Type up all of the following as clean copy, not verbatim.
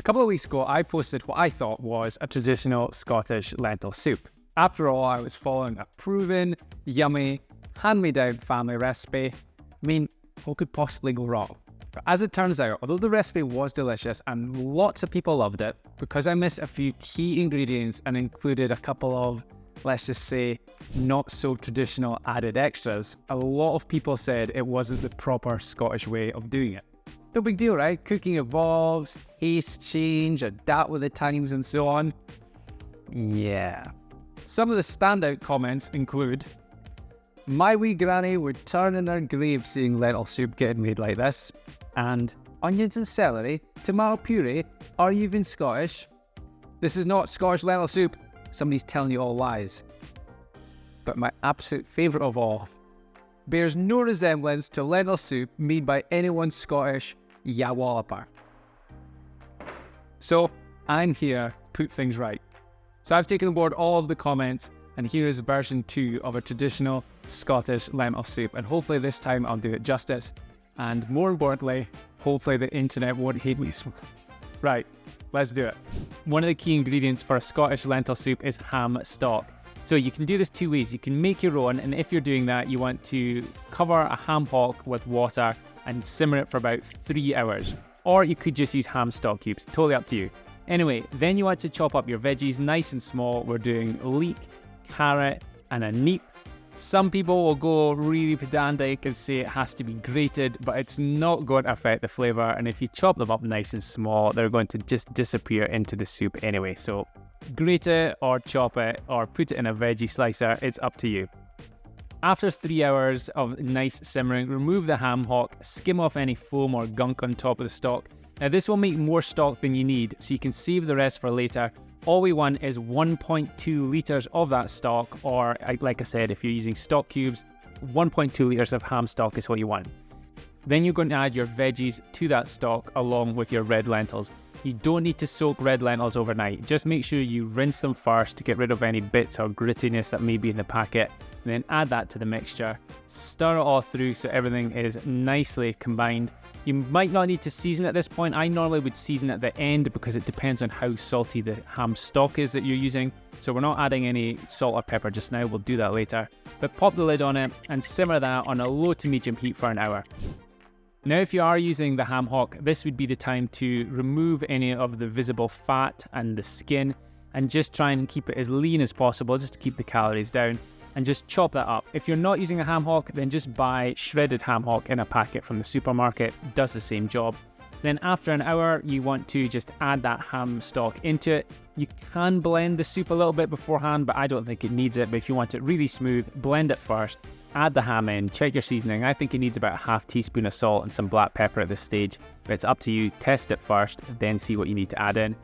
couple of weeks ago, I posted what I thought was a traditional Scottish lentil soup. After all, I was following a proven, yummy, hand-me-down family recipe. I mean, what could possibly go wrong? But as it turns out, although the recipe was delicious and lots of people loved it, because I missed a few key ingredients and included a couple of, let's just say, not so traditional added extras, a lot of people said it wasn't the proper Scottish way of doing it. No big deal, right? Cooking evolves, tastes change, adapt with the times and so on. Yeah. Some of the standout comments include, "My wee granny would turn in her grave seeing lentil soup getting made like this," and "Onions and celery, tomato puree, are you even Scottish? This is not Scottish lentil soup. Somebody's telling you all lies." But my absolute favourite of all bears no resemblance to lentil soup made by anyone Scottish, ya walloper. So I'm here to put things right. So I've taken on board all of the comments, and here is version 2 of a traditional Scottish lentil soup, and hopefully this time I'll do it justice, and more importantly, hopefully the internet won't hate me. Right, let's do it. One of the key ingredients for a Scottish lentil soup is ham stock. So you can do this 2 ways. You can make your own, and if you're doing that, you want to cover a ham hock with water and simmer it for about 3 hours. Or you could just use ham stock cubes, totally up to you. Anyway, then you want to chop up your veggies nice and small. We're doing leek, carrot, and a neep. Some people will go really pedantic and say it has to be grated, but it's not going to affect the flavour, and if you chop them up nice and small, they're going to just disappear into the soup anyway. So grate it or chop it or put it in a veggie slicer, it's up to you. After 3 hours of nice simmering, remove the ham hock, skim off any foam or gunk on top of the stock. Now this will make more stock than you need, so you can save the rest for later. All we want is 1.2 litres of that stock, or like I said, if you're using stock cubes, 1.2 litres of ham stock is what you want. Then you're going to add your veggies to that stock along with your red lentils. You don't need to soak red lentils overnight. Just make sure you rinse them first to get rid of any bits or grittiness that may be in the packet. And then add that to the mixture. Stir it all through so everything is nicely combined. You might not need to season at this point. I normally would season at the end because it depends on how salty the ham stock is that you're using. So we're not adding any salt or pepper just now. We'll do that later. But pop the lid on it and simmer that on a low to medium heat for an hour. Now, if you are using the ham hock, this would be the time to remove any of the visible fat and the skin and just try and keep it as lean as possible just to keep the calories down, and just chop that up. If you're not using a ham hock, then just buy shredded ham hock in a packet from the supermarket. It does the same job. Then after an hour, you want to just add that ham stock into it. You can blend the soup a little bit beforehand, but I don't think it needs it. But if you want it really smooth, blend it first. Add the ham in, check your seasoning. I think it needs about a half teaspoon of salt and some black pepper at this stage, but it's up to you. Test it first, then see what you need to add in.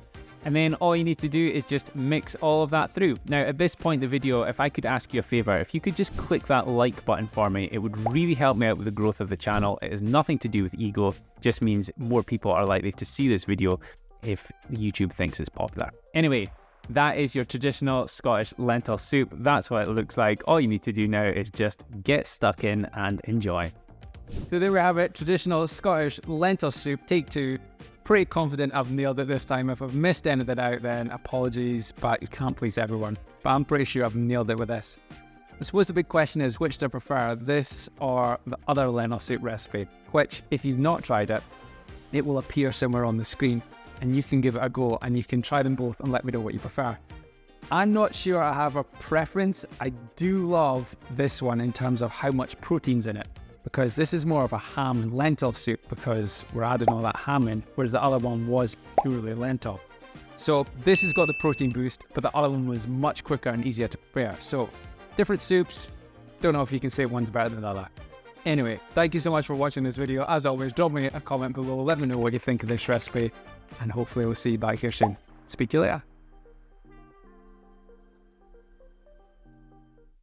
And then all you need to do is just mix all of that through. Now at this point in the video, if I could ask you a favor, if you could just click that like button for me, it would really help me out with the growth of the channel. It has nothing to do with ego, just means more people are likely to see this video if YouTube thinks it's popular. Anyway, that is your traditional Scottish lentil soup. That's what it looks like. All you need to do now is just get stuck in and enjoy. So there we have it, traditional Scottish lentil soup, take 2. Pretty confident I've nailed it this time. If I've missed anything out, then apologies, but you can't please everyone. But I'm pretty sure I've nailed it with this. I suppose the big question is, which do I prefer, this or the other lentil soup recipe? Which, if you've not tried it, it will appear somewhere on the screen, and you can give it a go, and you can try them both and let me know what you prefer. I'm not sure I have a preference. I do love this one in terms of how much protein's in it, because this is more of a ham and lentil soup because we're adding all that ham in, whereas the other one was purely lentil. So this has got the protein boost, but the other one was much quicker and easier to prepare. So different soups, don't know if you can say one's better than the other. Anyway, thank you so much for watching this video. As always, drop me a comment below, let me know what you think of this recipe, and hopefully we'll see you back here soon. Speak to you later.